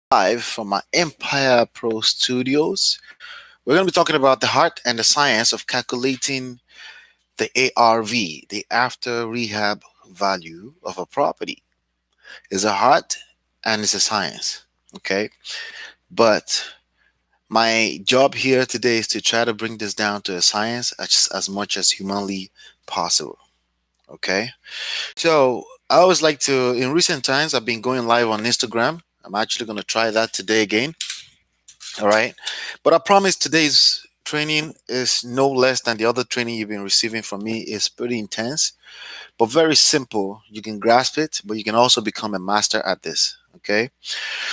Live from my Empire Pro studios. We're going to be talking about the art and the science of calculating the ARV, the after rehab value of a property. It's a art and it's a science. Okay. But my job here today is to try to bring this down to a science as much as humanly possible. Okay. So I always like to, in recent times, I've been going live on Instagram. I'm actually going to try that today again. All right. But I promise today's training is no less than the other training you've been receiving from me. Is pretty intense, but very simple. You can grasp it, but you can also become a master at this. Okay.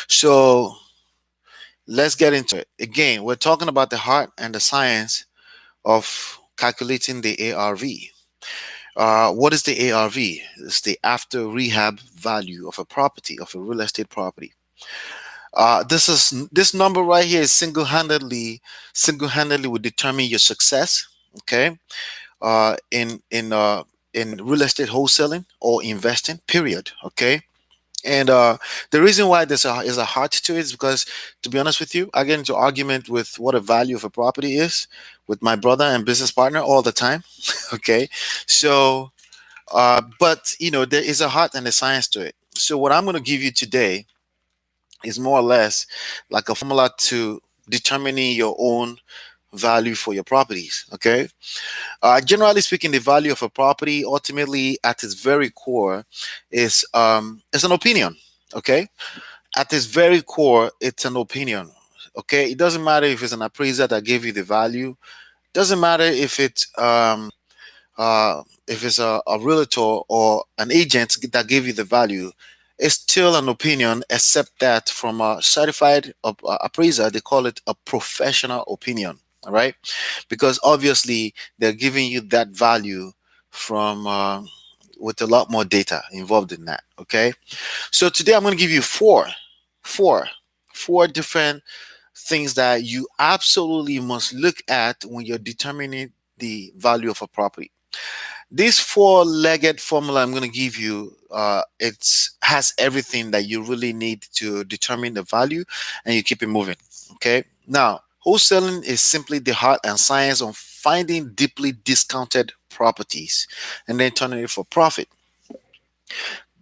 So let's get into it. Again, we're talking about the art and the science of calculating the ARV. What is the ARV? It's the after rehab value of a property, of a real estate property. This number right here is single-handedly will determine your success. Okay, uh, in in uh, in real estate wholesaling or investing. Period. Okay, and the reason why is a heart to it is because, to be honest with you, I get into argument with what a value of a property is with my brother and business partner all the time. Okay, so but there is a heart and a science to it. So what I'm going to give you today is more or less like a formula to determining your own value for your properties. Okay. Generally speaking, the value of a property ultimately at its very core is an opinion. Okay. At its very core, it's an opinion. Okay. It doesn't matter if it's an appraiser that gave you the value. Doesn't matter if it's a realtor or an agent that gave you the value. It's still an opinion, except that from a certified appraiser, they call it a professional opinion. All right, because obviously they're giving you that value from with a lot more data involved in that. Okay, so today I'm going to give you four, four different things that you absolutely must look at when you're determining the value of a property. This four-legged formula I'm going to give you, it's has everything that you really need to determine the value, and you keep it moving. Okay. Now, wholesaling is simply the art and science of finding deeply discounted properties and then turning it for profit.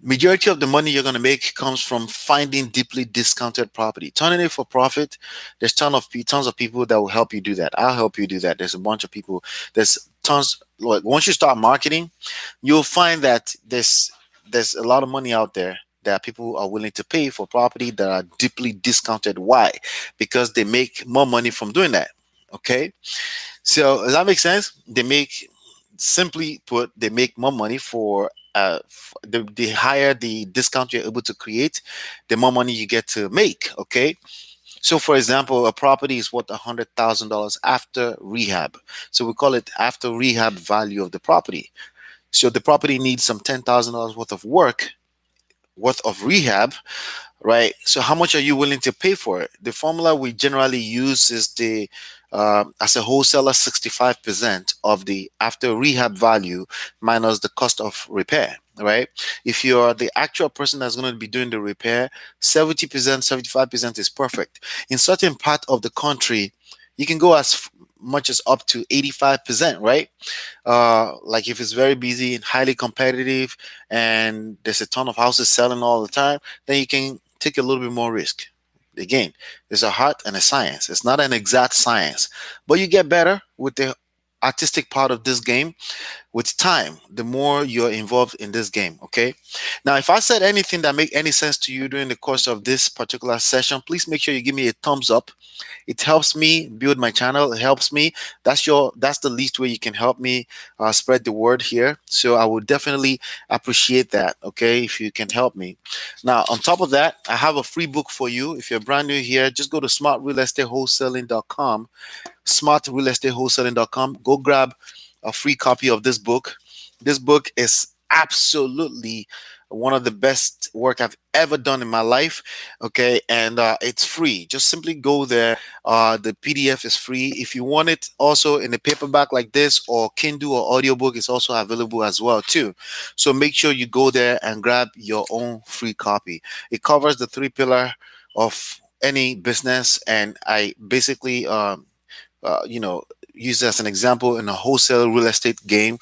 Majority of the money you're going to make comes from finding deeply discounted property, turning it for profit. There's tons of people that will help you do that. I'll help you do that. There's a bunch of people. There's tons. Like, once you start marketing, you'll find that there's a lot of money out there that people are willing to pay for property that are deeply discounted. Why? Because they make more money from doing that. Okay, so does that make sense? Simply put, they make more money for the higher the discount you're able to create, the more money you get to make. Okay, so for example, a property is worth $100,000 after rehab, so we call it after rehab value of the property. So the property needs some $10,000 worth of work, worth of rehab, right? So how much are you willing to pay for it? The formula we generally use is the as a wholesaler, 65% of the after rehab value minus the cost of repair, right? If you're the actual person that's going to be doing the repair, 70%, 75% is perfect. In certain part of the country, you can go as much as up to 85%, right? Like if it's very busy and highly competitive and there's a ton of houses selling all the time, then you can take a little bit more risk. Again, there's a art and a science. It's not an exact science, but you get better with the artistic part of this game with time, the more you're involved in this game. Okay, now if I said anything that make any sense to you during the course of this particular session, please make sure you give me a thumbs up. It helps me build my channel. It helps me. That's the least way you can help me spread the word here. So I would definitely appreciate that. Okay, if you can help me. Now, on top of that, I have a free book for you. If you're brand new here, just go to smartrealestateWholesaling.com. SmartrealestateWholesaling.com. Go grab a free copy of this book. This book is absolutely one of the best work I've ever done in my life. Okay, and it's free. Just simply go there. The PDF is free. If you want it also in a paperback like this or Kindle or audiobook, it's also available as well too. So make sure you go there and grab your own free copy. It covers the three pillar of any business, and I basically you know, use it as an example in a wholesale real estate game.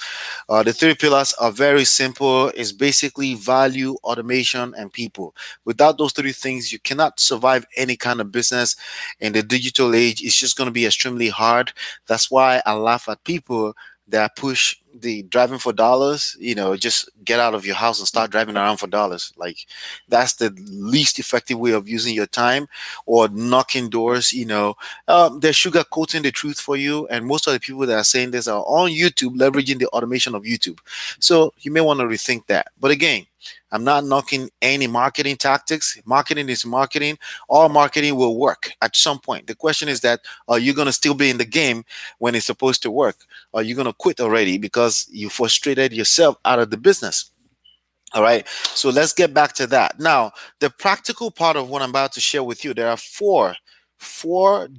The three pillars are very simple. It's basically value, automation, and people. Without those three things, you cannot survive any kind of business in the digital age. It's just going to be extremely hard. That's why I laugh at people that push the driving for dollars. You know, just get out of your house and start driving around for dollars. Like, that's the least effective way of using your time, or knocking doors. They're sugarcoating the truth for you, and most of the people that are saying this are on YouTube, leveraging the automation of YouTube. So you may want to rethink that. But again, I'm not knocking any marketing tactics. Marketing is marketing. All marketing will work at some point. The question is that, are you going to still be in the game when it's supposed to work? Are you going to quit already because you frustrated yourself out of the business? All right. So let's get back to that. Now, the practical part of what I'm about to share with you, there are four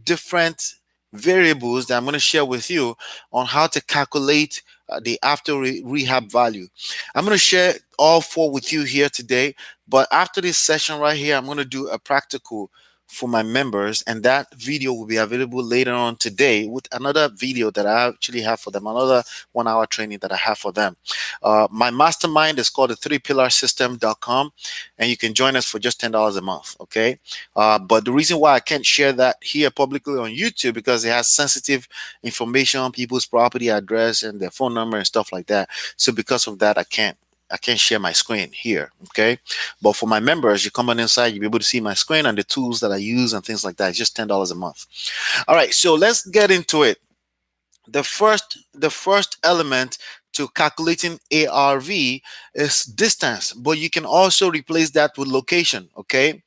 different variables that I'm going to share with you on how to calculate the after rehab value. I'm going to share all four with you here today, but after this session right here, I'm going to do a practical for my members, and that video will be available later on today with another video that I actually have for them, another 1 hour training that I have for them. My mastermind is called the 3pillarsystem.com, and you can join us for just $10 a month. Okay. But the reason why I can't share that here publicly on YouTube, because it has sensitive information, people's property address and their phone number and stuff like that. So because of that, I can't share my screen here. Okay. But for my members, you come on inside, you'll be able to see my screen and the tools that I use and things like that. It's just $10 a month. All right. So let's get into it. The first element to calculating ARV is distance, but you can also replace that with location. Okay.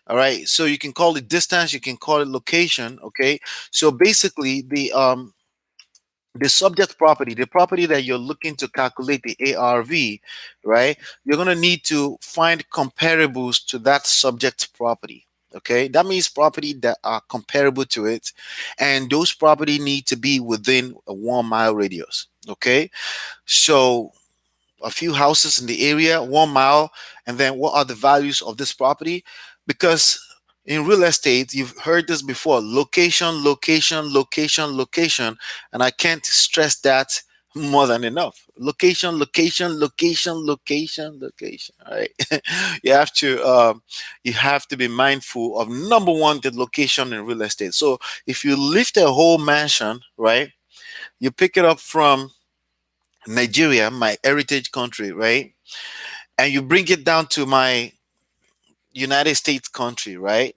All right. So you can call it distance, you can call it location. Okay. So basically, the subject property, the property that you're looking to calculate the ARV, right? You're going to need to find comparables to that subject property. Okay, that means property that are comparable to it, and those property need to be within a 1 mile radius. Okay, so a few houses in the area, 1 mile, and then what are the values of this property? Because in real estate, you've heard this before: location, location, location, location, and I can't stress that more than enough. Location, location, location, location, location. All right, you have to be mindful of number one, the location in real estate. So if you lift a whole mansion, right, you pick it up from Nigeria, my heritage country, right? And you bring it down to my United States country, right?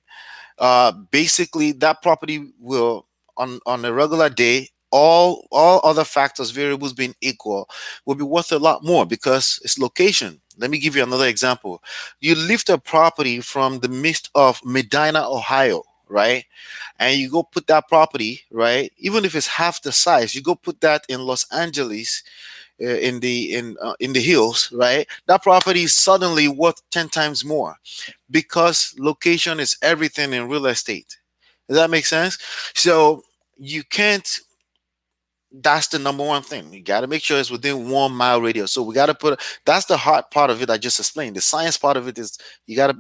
Basically, that property will, on a regular day, all other factors, variables being equal, will be worth a lot more because it's location. Let me give you another example. You lift a property from the midst of Medina, Ohio, right? And you go put that property, right? Even if it's half the size, you go put that in Los Angeles, in the hills, right? That property is suddenly worth 10 times more because location is everything in real estate. Does that make sense? So you can't that's the number one thing. You got to make sure it's within 1 mile radius. So we got to that's the hard part of it I just explained. The science part of it is you got to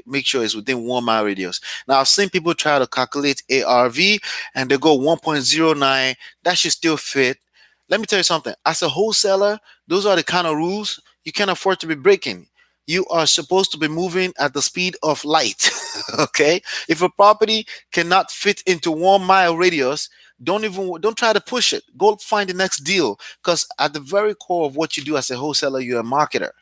make sure it's within 1 mile radius. Now, I've seen people try to calculate ARV and they go 1.09. That should still fit. Let me tell you something. As a wholesaler, those are the kind of rules you can't afford to be breaking. You are supposed to be moving at the speed of light. Okay. If a property cannot fit into 1 mile radius, don't try to push it. Go find the next deal, because at the very core of what you do as a wholesaler, you're a marketer.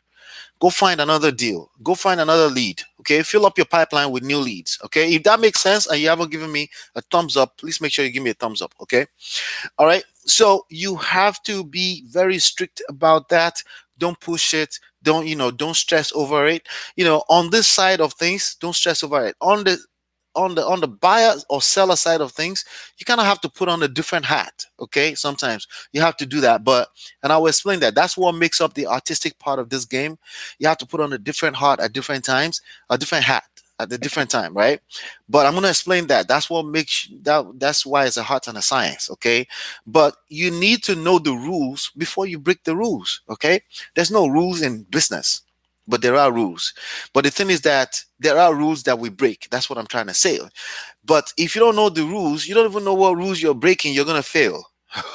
Go find another deal. Go find another lead. Okay, fill up your pipeline with new leads. Okay, if that makes sense and you haven't given me a thumbs up, please make sure you give me a thumbs up. Okay, all right. So you have to be very strict about that. Don't push it. Don't stress over it. On this side of things, don't stress over it. On the buyer or seller side of things, you kind of have to put on a different hat. Okay, sometimes you have to do that, and I will explain that. That's what makes up the artistic part of this game. You have to put on a different hat at different times, a different hat at a different time, right? But I'm going to explain that. That's what makes that's why it's a art and a science. Okay, but you need to know the rules before you break the rules. Okay, there's no rules in business. but there are rules. But the thing is that there are rules that we break. That's what I'm trying to say. But if you don't know the rules, you don't even know what rules you're breaking, you're going to fail.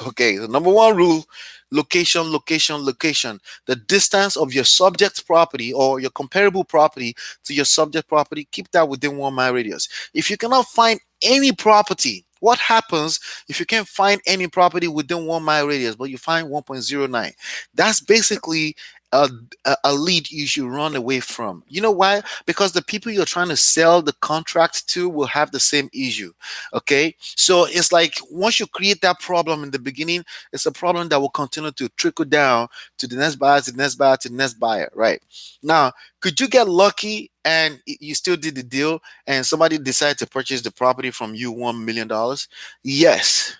Okay, the number one rule: location, location, location. The distance of your subject property or your comparable property to your subject property, keep that within 1 mile radius. If you cannot find any property, what happens if you can't find any property within 1 mile radius, but you find 1.09? That's basically a lead you should run away from. You know why? Because the people you're trying to sell the contract to will have the same issue. Okay, so it's like once you create that problem in the beginning, it's a problem that will continue to trickle down to the next buyer, to the next buyer, to the next buyer. Right now, could you get lucky and you still did the deal and somebody decided to purchase the property from you $1 million? Yes,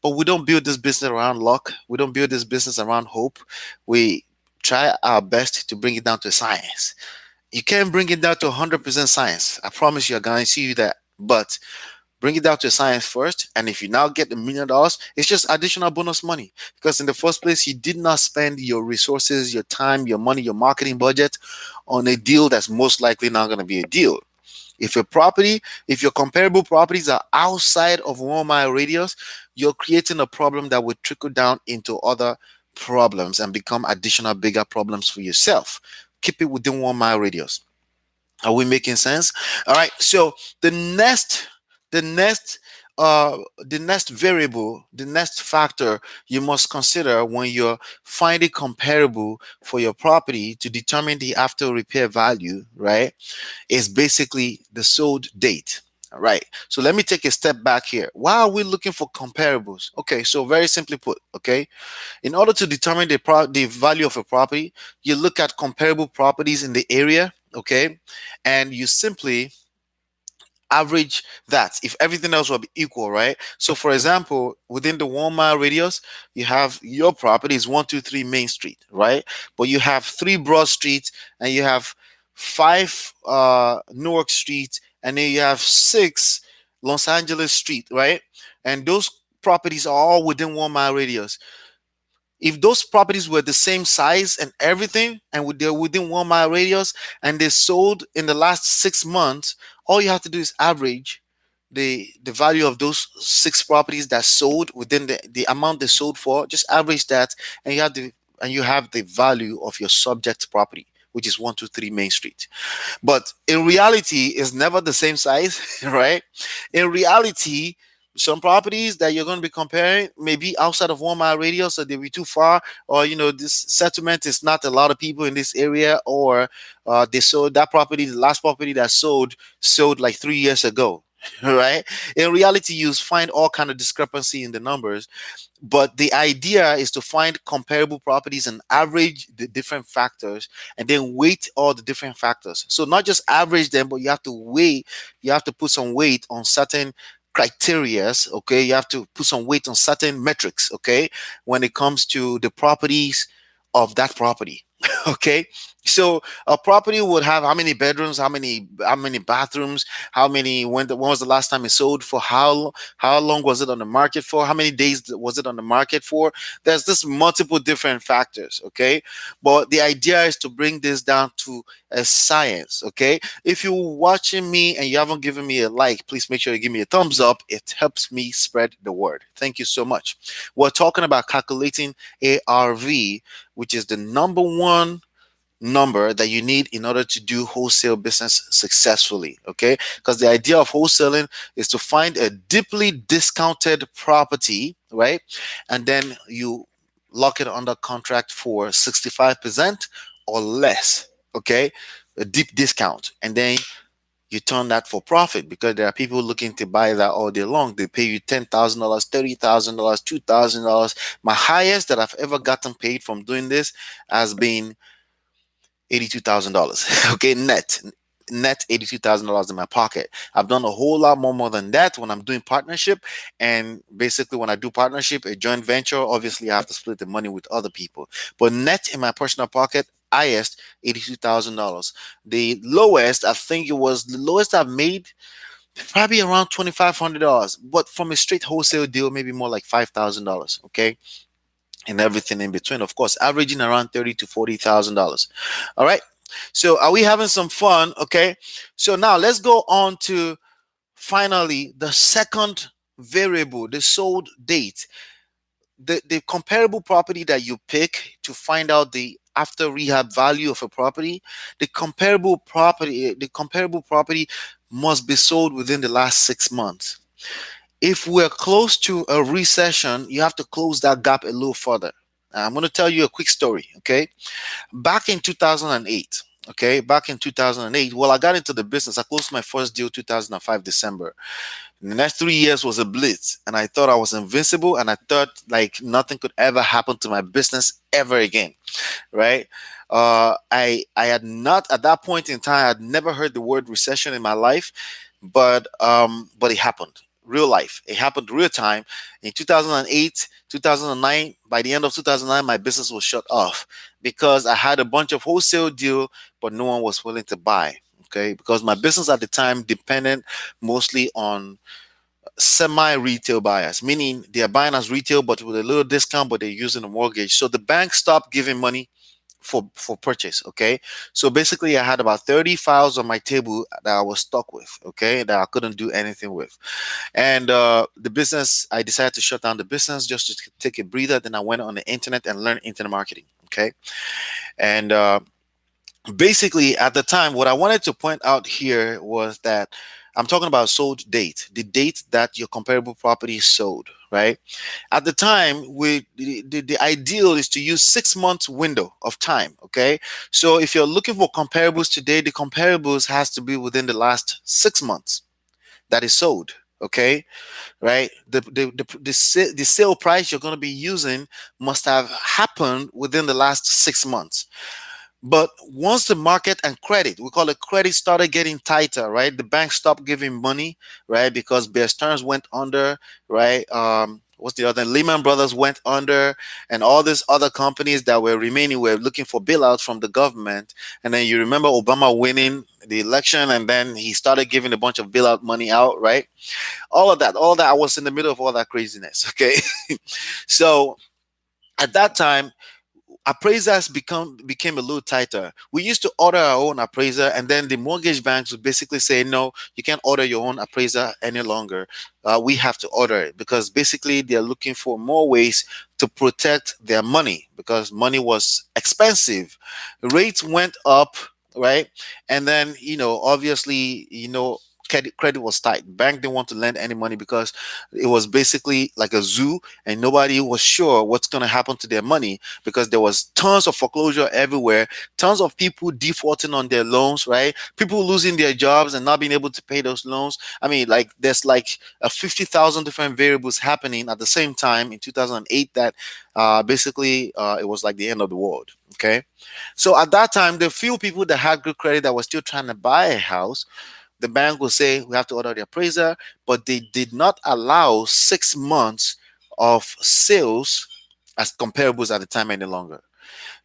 but we don't build this business around luck. We don't build this business around hope. We try our best to bring it down to science. You can't bring it down to 100% science. I promise you, I guarantee you that. But bring it down to science first. And if you now get $1 million, it's just additional bonus money. Because in the first place, you did not spend your resources, your time, your money, your marketing budget on a deal that's most likely not going to be a deal. If your comparable properties are outside of 1 mile radius, you're creating a problem that will trickle down into other problems and become additional bigger problems for yourself. Keep it within 1 mile radius. Are we making sense? All right. So the next, the next variable, the next factor you must consider when you're finding comparable for your property to determine the after repair value, right, is basically the sold date. All right. So let me take a step back here. Why are we looking for comparables? Okay. So very simply put, okay, in order to determine the value of a property, you look at comparable properties in the area, okay, and you simply average that if everything else will be equal, right? So for example, within the 1 mile radius, you have your property is 123 Main Street, right? But you have 3 Broad Street, and you have 5 Newark Street, and then you have 6 Los Angeles Street, right? And those properties are all within 1 mile radius. If those properties were the same size and everything, and they're within 1 mile radius, and they sold in the last 6 months, all you have to do is average the value of those 6 properties that sold within the amount they sold for. Just average that, and you have the value of your subject property, which is 123 Main Street. But in reality, it's never the same size, right? In reality, some properties that you're going to be comparing may be outside of 1 mile radius, so they'll be too far, or this settlement is not a lot of people in this area, or they sold that property, the last property that sold like 3 years ago. Right? In reality, you find all kind of discrepancy in the numbers, but the idea is to find comparable properties and average the different factors, and then weight all the different factors. So not just average them, but you have to weigh, you have to put some weight on certain criterias. Okay, you have to put some weight on certain metrics, okay, when it comes to the properties of that property. Okay, so a property would have how many bedrooms, how many bathrooms, when was the last time it sold for, how long was it on the market for, how many days was it on the market for. There's this multiple different factors, okay, but the idea is to bring this down to a science. Okay, if you're watching me and you haven't given me a like, please make sure you give me a thumbs up. It helps me spread the word. Thank you so much. We're talking about calculating ARV, which is the number one number that you need in order to do wholesale business successfully. Okay, because the idea of wholesaling is to find a deeply discounted property, right, and then you lock it under contract for 65% or less. Okay, a deep discount, and then you turn that for profit, because there are people looking to buy that all day long. They pay you $10,000, $30,000, $2,000. My highest that I've ever gotten paid from doing this has been $82,000. Okay, net $82,000 in my pocket. I've done a whole lot more than that when I'm doing partnership. And basically, when I do partnership, a joint venture, obviously I have to split the money with other people. But net in my personal pocket, highest $82,000. The lowest I've made probably around $2,500. But from a straight wholesale deal, maybe more like $5,000. Okay, and everything in between, of course, averaging around $30,000 to $40,000. All right. So are we having some fun? Okay. So now let's go on to finally the second variable, the sold date. The comparable property that you pick to find out the after rehab value of a property, the comparable property must be sold within the last 6 months. If we're close to a recession, you have to close that gap a little further. I'm going to tell you a quick story. Okay, back in 2008. Okay, back in 2008, well, I got into the business. I closed my first deal 2005 December. The next 3 years was a blitz, and I thought I was invincible, and I thought like nothing could ever happen to my business ever again. Right? I had not at that point in time. I had never heard the word recession in my life, but it happened. Real life. It happened real time in 2008, 2009. By the end of 2009, my business was shut off because I had a bunch of wholesale deal, but no one was willing to buy. Okay, because my business at the time depended mostly on semi-retail buyers, meaning they are buying as retail but with a little discount, but they're using a mortgage. So the bank stopped giving money for purchase. Okay, so basically I had about 30 files on my table that I was stuck with. Okay, that I couldn't do anything with. And the business, I decided to shut down the business just to take a breather. Then I went on the internet and learned internet marketing. Okay, and basically at the time what I wanted to point out here was that I'm talking about sold date, the date that your comparable property is sold, right? At the time, the ideal is to use 6 months window of time. Okay, so if you're looking for comparables today, the comparables has to be within the last 6 months that is sold. Okay, right? The sale price you're going to be using must have happened within the last 6 months. But once the market and credit, we call it credit, started getting tighter, right? The bank stopped giving money, right? Because Bear Stearns went under, right? What's the other? Lehman Brothers went under, and all these other companies that were remaining were looking for bailouts from the government. And then you remember Obama winning the election, and then he started giving a bunch of bailout money out, right? All that. I was in the middle of all that craziness. Okay, so at that time appraisers became a little tighter. We used to order our own appraiser, and then the mortgage banks would basically say, "No, you can't order your own appraiser any longer. We have to order it," because basically they're looking for more ways to protect their money because money was expensive. Rates went up, right? And then obviously, credit was tight. Bank didn't want to lend any money because it was basically like a zoo, and nobody was sure what's going to happen to their money because there was tons of foreclosure everywhere, tons of people defaulting on their loans, right? People losing their jobs and not being able to pay those loans. I mean, like there's like a 50,000 different variables happening at the same time in 2008 that basically it was like the end of the world. Okay, so at that time, the few people that had good credit that were still trying to buy a house, the bank will say we have to order the appraiser, but they did not allow 6 months of sales as comparables at the time any longer.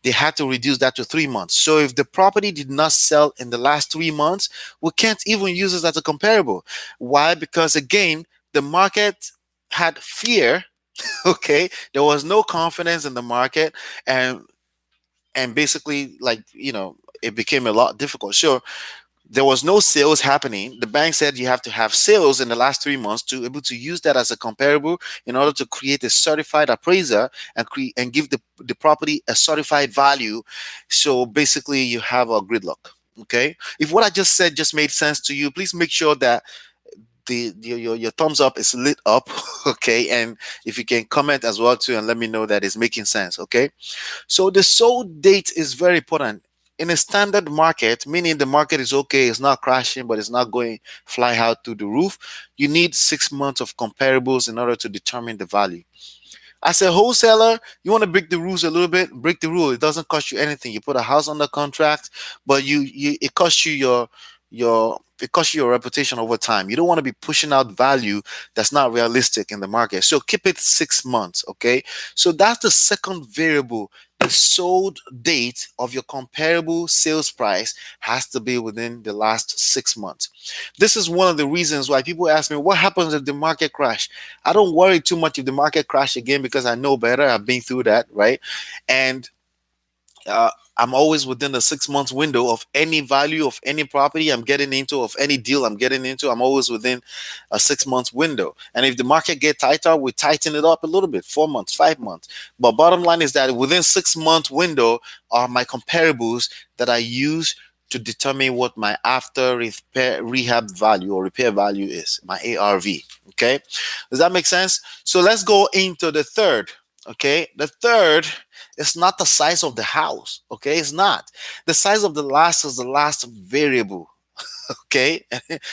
They had to reduce that to 3 months. So if the property did not sell in the last 3 months, we can't even use it as a comparable. Why? Because again, the market had fear. Okay, there was no confidence in the market, and basically, like, it became a lot difficult. Sure, there was no sales happening. The bank said you have to have sales in the last 3 months to be able to use that as a comparable in order to create a certified appraiser and give the property a certified value. So basically, you have a gridlock. Okay. If what I just said just made sense to you, please make sure that your thumbs up is lit up. Okay, and if you can comment as well too and let me know that it's making sense. Okay, so the sold date is very important. In a standard market, meaning the market is okay, it's not crashing, but it's not going fly out through the roof, you need 6 months of comparables in order to determine the value. As a wholesaler, you want to break the rules a little bit, break the rule. It doesn't cost you anything. You put a house under contract, but it costs you your reputation over time. You don't want to be pushing out value that's not realistic in the market. So keep it 6 months, okay? So that's the second variable. The sold date of your comparable sales price has to be within the last 6 months. This is one of the reasons why people ask me, what happens if the market crash? I don't worry too much if the market crash again because I know better. I've been through that, right? And I'm always within the 6 months window of any value of any property I'm getting into, of any deal I'm getting into. I'm always within a 6 months window. And if the market get tighter, we tighten it up a little bit, 4 months, 5 months. But bottom line is that within 6 month window are my comparables that I use to determine what my after repair rehab value or repair value is, my ARV. Okay, does that make sense? So let's go into the third. Okay, the third is not the size of the house. Okay, it's not. The size of the last is the last variable. Okay,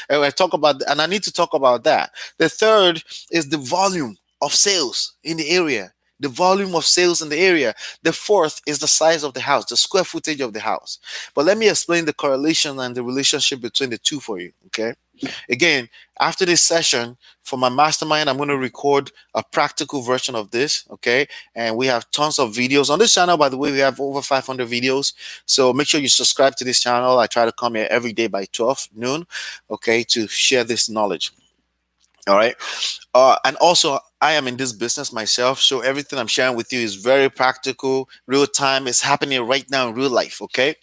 and I talk about, and I need to talk about that. The third is the volume of sales in the area. The volume of sales in the area. The fourth is the size of the house, the square footage of the house. But let me explain the correlation and the relationship between the two for you. Okay. Again, after this session for my mastermind, I'm going to record a practical version of this. Okay. And we have tons of videos on this channel. By the way, we have over 500 videos. So make sure you subscribe to this channel. I try to come here every day by 12 noon. Okay. To share this knowledge. All right. And also, I am in this business myself. So everything I'm sharing with you is very practical, real time. It's happening right now in real life. Okay.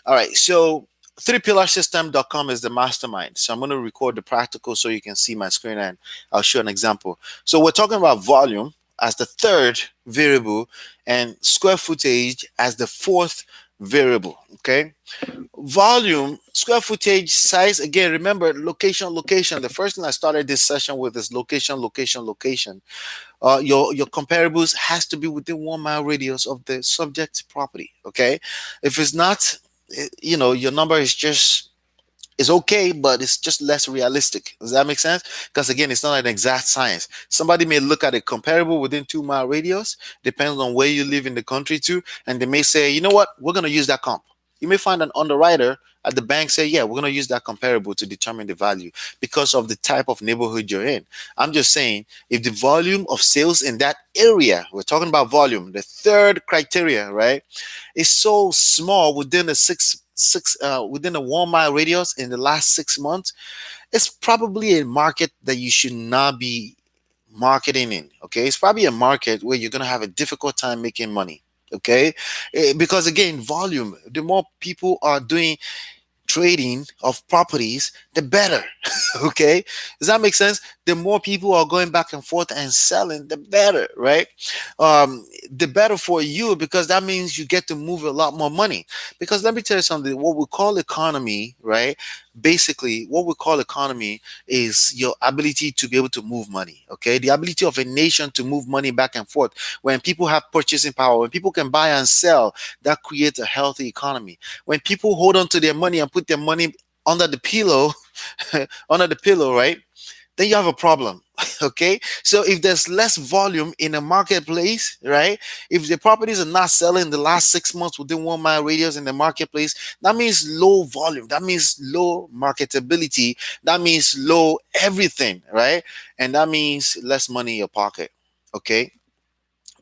All right. So 3pillarsystem.com is the mastermind. So I'm going to record the practical so you can see my screen and I'll show an example. So we're talking about volume as the third variable and square footage as the fourth variable. Okay. Volume, square footage, size. Again, remember location, location. The first thing I started this session with is location, location, location. Your comparables has to be within 1 mile radius of the subject property. Okay. If it's not, your number is just is okay, but it's just less realistic. Does that make sense? Because again, it's not an exact science. Somebody may look at a comparable within 2 mile radius, depends on where you live in the country too, and they may say, you know what, we're gonna use that comp. You may find an underwriter at the bank say, yeah, we're gonna use that comparable to determine the value because of the type of neighborhood you're in. I'm just saying, if the volume of sales in that area, we're talking about volume, the third criteria, right, is so small within a within a 1 mile radius in the last 6 months, it's probably a market that you should not be marketing in. Okay, it's probably a market where you're gonna have a difficult time making money. Okay, because again, volume. The more people are doing trading of properties, the better. Okay, does that make sense? The more people are going back and forth and selling, the better, right? The better for you because that means you get to move a lot more money. Because let me tell you something, what we call economy, right? Basically, what we call economy is your ability to be able to move money. Okay, the ability of a nation to move money back and forth. When people have purchasing power, when people can buy and sell, that creates a healthy economy. When people hold on to their money and put their money under the pillow, under the pillow, right? Then you have a problem. Okay. So if there's less volume in a marketplace, right? If the properties are not selling the last 6 months within 1 mile radius in the marketplace, that means low volume. That means low marketability. That means low everything, right? And that means less money in your pocket. Okay.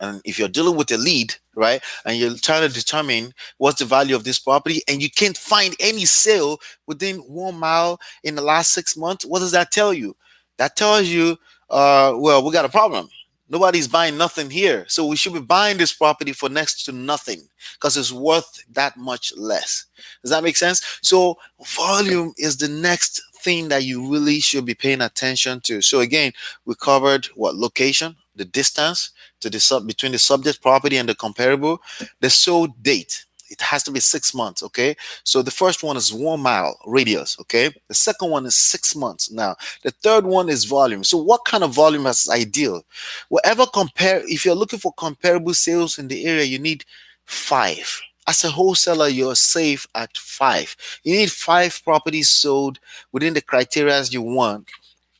And if you're dealing with a lead, right, and you're trying to determine what's the value of this property, and you can't find any sale within 1 mile in the last 6 months, what does that tell you? That tells you, well, we got a problem. Nobody's buying nothing here. So we should be buying this property for next to nothing because it's worth that much less. Does that make sense? So volume is the next thing that you really should be paying attention to. So again, we covered what location, the distance to the between the subject property and the comparable, the sold date. It has to be 6 months. Okay. So the first one is 1 mile radius. Okay. The second one is 6 months. Now, the third one is volume. So what kind of volume is ideal? Whatever compare, if you're looking for comparable sales in the area, you need five. As a wholesaler, you're safe at five. You need five properties sold within the criteria you want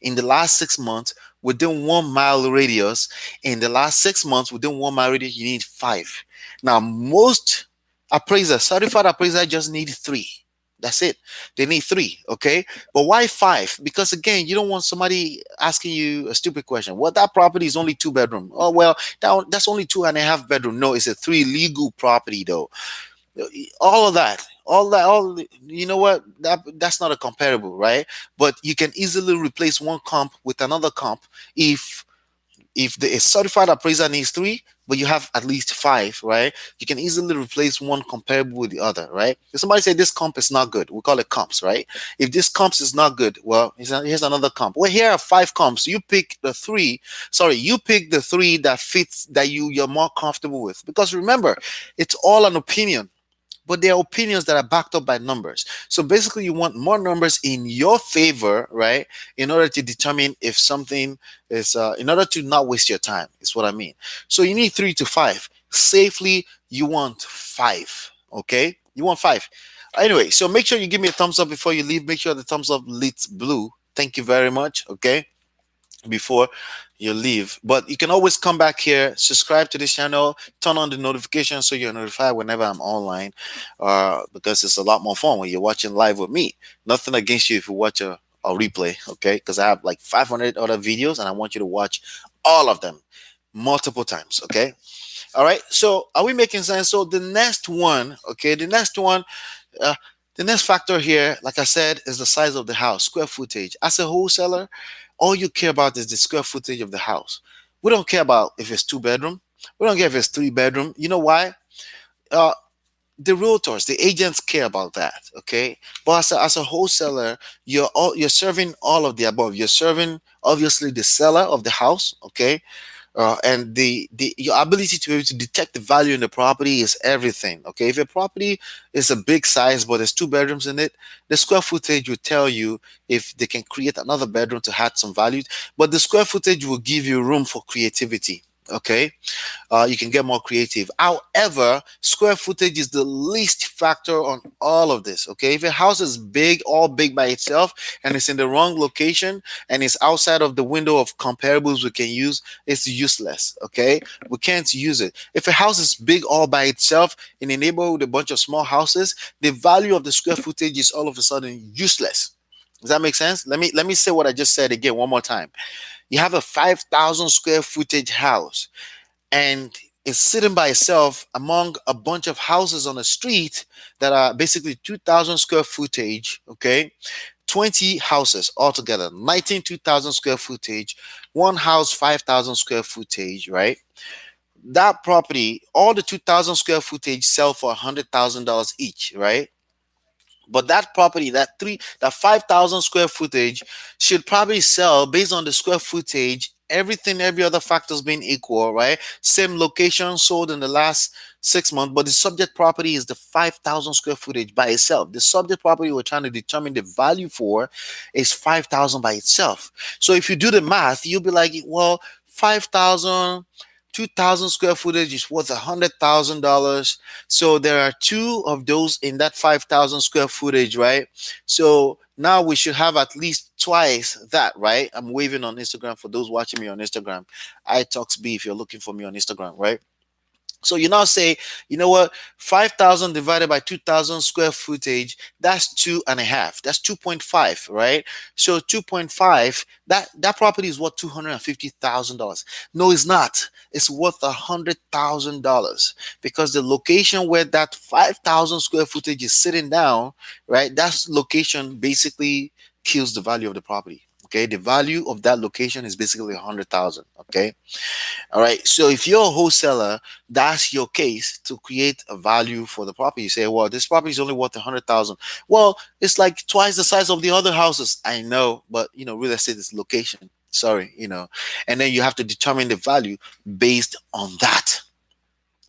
in the last 6 months within 1 mile radius. In the last 6 months within 1 mile radius, you need five. Now, most appraisers, certified appraisers, just need three. That's it. They need three. Okay. But why five? Because again, you don't want somebody asking you a stupid question. Well, that property is only 2 bedroom. Oh, well, that's only 2.5 bedroom. No, it's a three legal property though. All of that, all you know what, that's not a comparable, right? But you can easily replace one comp with another comp. If the a certified appraiser needs three, but you have at least five, right? You can easily replace one comparable with the other, right? If somebody say this comp is not good, we call it comps, right? If this comps is not good, well, here's another comp. Well, here are five comps. You pick the three. Sorry, you pick the three that fits that you're more comfortable with. Because remember, it's all an opinion, but they are opinions that are backed up by numbers. So basically, you want more numbers in your favor, right? In order to determine if something is, in order to not waste your time, is what I mean. So you need three to five. Safely, you want five, okay? You want five. Anyway, so make sure you give me a thumbs up before you leave. Make sure the thumbs up leads blue. Thank you very much, okay? Before you leave. But you can always come back here, subscribe to this channel, turn on the notification so you're notified whenever I'm online. Because it's a lot more fun when you're watching live with me. Nothing against you if you watch a replay, okay? Because I have like 500 other videos and I want you to watch all of them multiple times, okay? All right. So are we making sense? So the next one, okay, uh, the next factor here, like I said, is the size of the house, square footage. As a wholesaler, all you care about is the square footage of the house. We don't care about if it's two bedroom. We don't care if it's three bedroom. You know why? Uh, the realtors, the agents care about that. Okay, but as a wholesaler, you're serving all of the above. You're serving obviously the seller of the house. Okay, and the your ability to be able to detect the value in the property is everything. Okay, if your property is a big size but there's two bedrooms in it, the square footage will tell you if they can create another bedroom to add some value, but the square footage will give you room for creativity. Okay, you can get more creative. However, square footage is the least factor on all of this. Okay, if a house is big, all big by itself, and it's in the wrong location and it's outside of the window of comparables we can use, it's useless. Okay, we can't use it. If a house is big all by itself in a neighborhood with a bunch of small houses, the value of the square footage is all of a sudden useless. Does that make sense? Let me say what I just said again one more time. You have a 5,000 square footage house and it's sitting by itself among a bunch of houses on the street that are basically 2,000 square footage. Okay, 20 houses altogether, 19 2,000 square footage, one house 5,000 square footage, right? That property, all the 2,000 square footage sell for $100,000 each, right? But that property, that 5,000 square footage should probably sell based on the square footage, everything, every other factors being equal, right? Same location sold in the last 6 months, but the subject property is the 5,000 square footage by itself. The subject property we're trying to determine the value for is 5,000 by itself. So if you do the math, you'll be like, well, 5,000, 2,000 square footage is worth $100,000. So there are two of those in that 5,000 square footage, right? So now we should have at least twice that, right? I'm waving on Instagram for those watching me on Instagram. iTalksB if you're looking for me on Instagram, right? So you now say, you know what, 5,000 divided by 2,000 square footage, that's two and a half. That's 2.5, right? So 2.5, that property is worth $250,000. No, it's not. It's worth $100,000 because the location where that 5,000 square footage is sitting down, right? That location basically kills the value of the property. Okay, the value of that location is basically 100,000. Okay, all right. So if you're a wholesaler, that's your case to create a value for the property. You say, well, this property is only worth 100,000. Well, it's like twice the size of the other houses. I know, but real estate is location. Sorry, and then you have to determine the value based on that.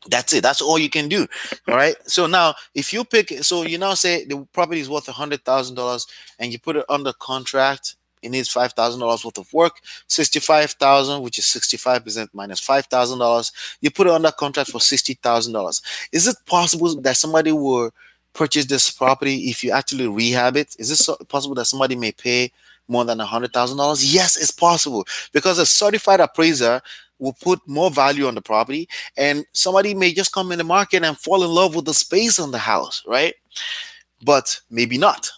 That's it. That's all you can do. All right. So now, if you pick, so you now say the property is worth $100,000, and you put it under contract. It needs $5,000 worth of work. 65,000, which is 65% minus $5,000. You put it under contract for $60,000. Is it possible that somebody will purchase this property if you actually rehab it? Is it possible that somebody may pay more than $100,000? Yes, it's possible because a certified appraiser will put more value on the property, and somebody may just come in the market and fall in love with the space on the house, right? But maybe not.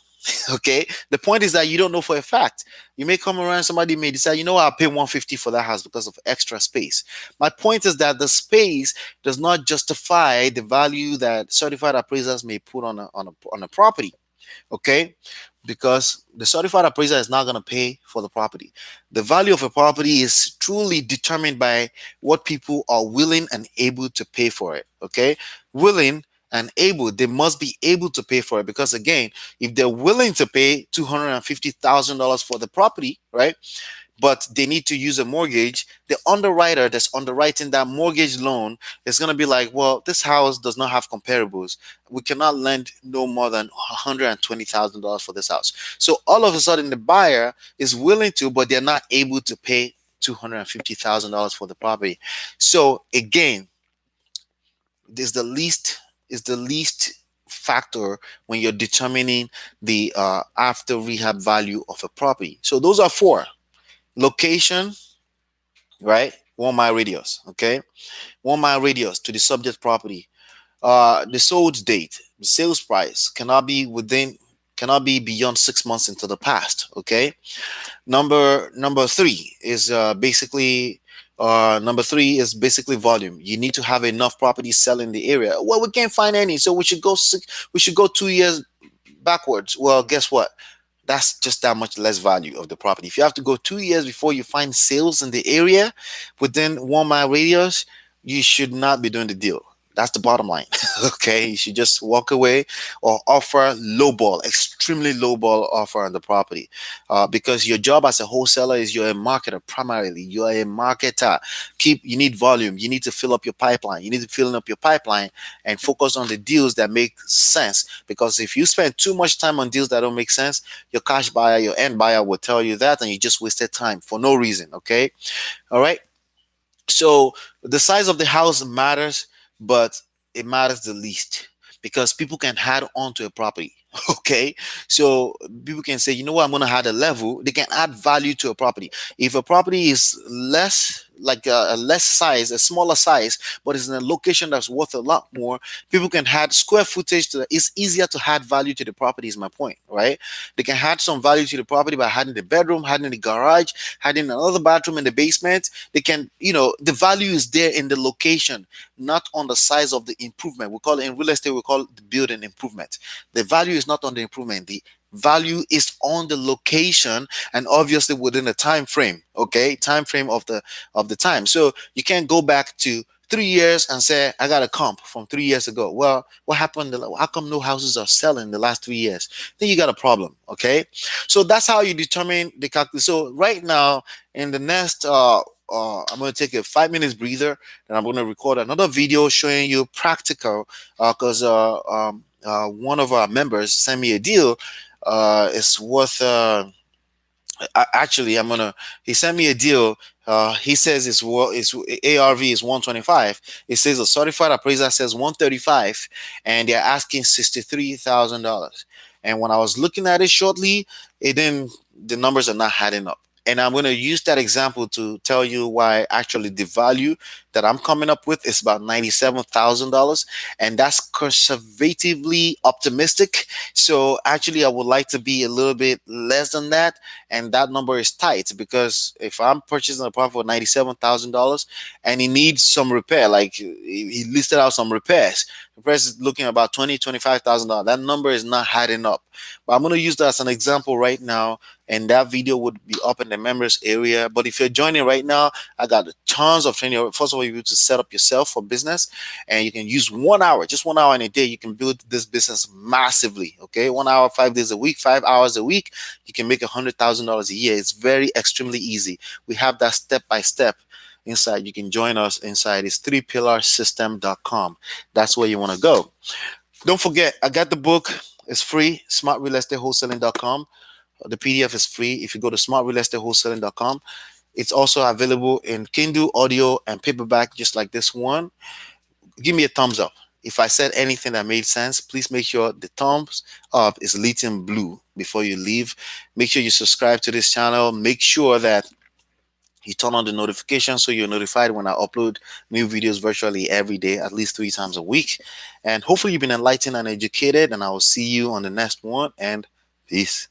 Okay, the point is that you don't know for a fact. You may come around, somebody may decide, I'll pay 150 for that house because of extra space. My point is that the space does not justify the value that certified appraisers may put on a property. Okay, because the certified appraiser is not going to pay for the property. The value of a property is truly determined by what people are willing and able to pay for it. Okay, willing and able, they must be able to pay for it, because again, if they're willing to pay $250,000 for the property, right, but they need to use a mortgage, the underwriter that's underwriting that mortgage loan is going to be like, well, this house does not have comparables. We cannot lend no more than $120,000 for this house. So all of a sudden, the buyer is willing to, but they're not able to pay $250,000 for the property. So again, this is the least factor when you're determining the after rehab value of a property. So those are four: location, right? 1 mile radius, okay? 1 mile radius to the subject property. The sold date, the sales price cannot be beyond 6 months into the past, okay? Number three is basically volume. You need to have enough properties selling in the area. Well, we can't find any, so we should go 2 years backwards. Well, guess what? That's just that much less value of the property. If you have to go 2 years before you find sales in the area within 1 mile radius, you should not be doing the deal. That's the bottom line. Okay, you should just walk away or offer lowball, extremely lowball offer on the property, because your job as a wholesaler is you're a marketer primarily. You are a marketer. You need volume. You need to fill up your pipeline. You need to fill up your pipeline and focus on the deals that make sense. Because if you spend too much time on deals that don't make sense, your cash buyer, your end buyer will tell you that, and you just wasted time for no reason. Okay, all right. So the size of the house matters, but it matters the least, because people can add on to a property. Okay, so people can say, you know what, I'm going to add a level. They can add value to a property. If a property is less, like a less size, a smaller size, but it's in a location that's worth a lot more, people can add square footage to it. It's easier to add value to the property, is my point, right? They can add some value to the property by adding the bedroom, adding the garage, adding another bathroom in the basement. They can, the value is there in the location, not on the size of the improvement. We call it, in real estate, we call it the building improvement. The value is not on the improvement. The value is on the location, and obviously within the time frame. Okay, time frame of the time. So you can't go back to 3 years and say, I got a comp from 3 years ago. Well, what happened? How come no houses are selling in the last 3 years? Then you got a problem. Okay, so that's how you determine the calculation. So right now, in the next I'm going to take a 5 minutes breather, and I'm going to record another video showing you practical, because one of our members sent me a deal. It's worth actually, he sent me a deal. He says it's A.R.V is 125. It says a certified appraiser says 135, and they're asking $63,000. And when I was looking at it shortly, the numbers are not adding up. And I'm going to use that example to tell you why actually the value that I'm coming up with is about $97,000. And that's conservatively optimistic. So actually, I would like to be a little bit less than that. And that number is tight, because if I'm purchasing a property for $97,000 and he needs some repair, like he listed out some repairs, the price is looking at about $25,000. That number is not adding up. But I'm going to use that as an example right now, and that video would be up in the members area. But if you're joining right now, I got tons of training. First of all, you need to set up yourself for business, and you can use 1 hour, just 1 hour in a day. You can build this business massively. Okay, 1 hour, 5 days a week, 5 hours a week. You can make $100,000 a year. It's very extremely easy. We have that step by step inside. You can join us inside. It's 3pillarsystem.com. That's where you want to go. Don't forget, I got the book. It's free. SmartRealEstateWholesaling.com. The PDF is free if you go to SmartRealEstateWholesaling.com. It's also available in Kindle, audio, and paperback, just like this one. Give me a thumbs up. If I said anything that made sense, please make sure the thumbs up is lit in blue before you leave. Make sure you subscribe to this channel. Make sure that you turn on the notification so you're notified when I upload new videos virtually every day, at least 3 times a week. And hopefully you've been enlightened and educated, and I will see you on the next one, and peace.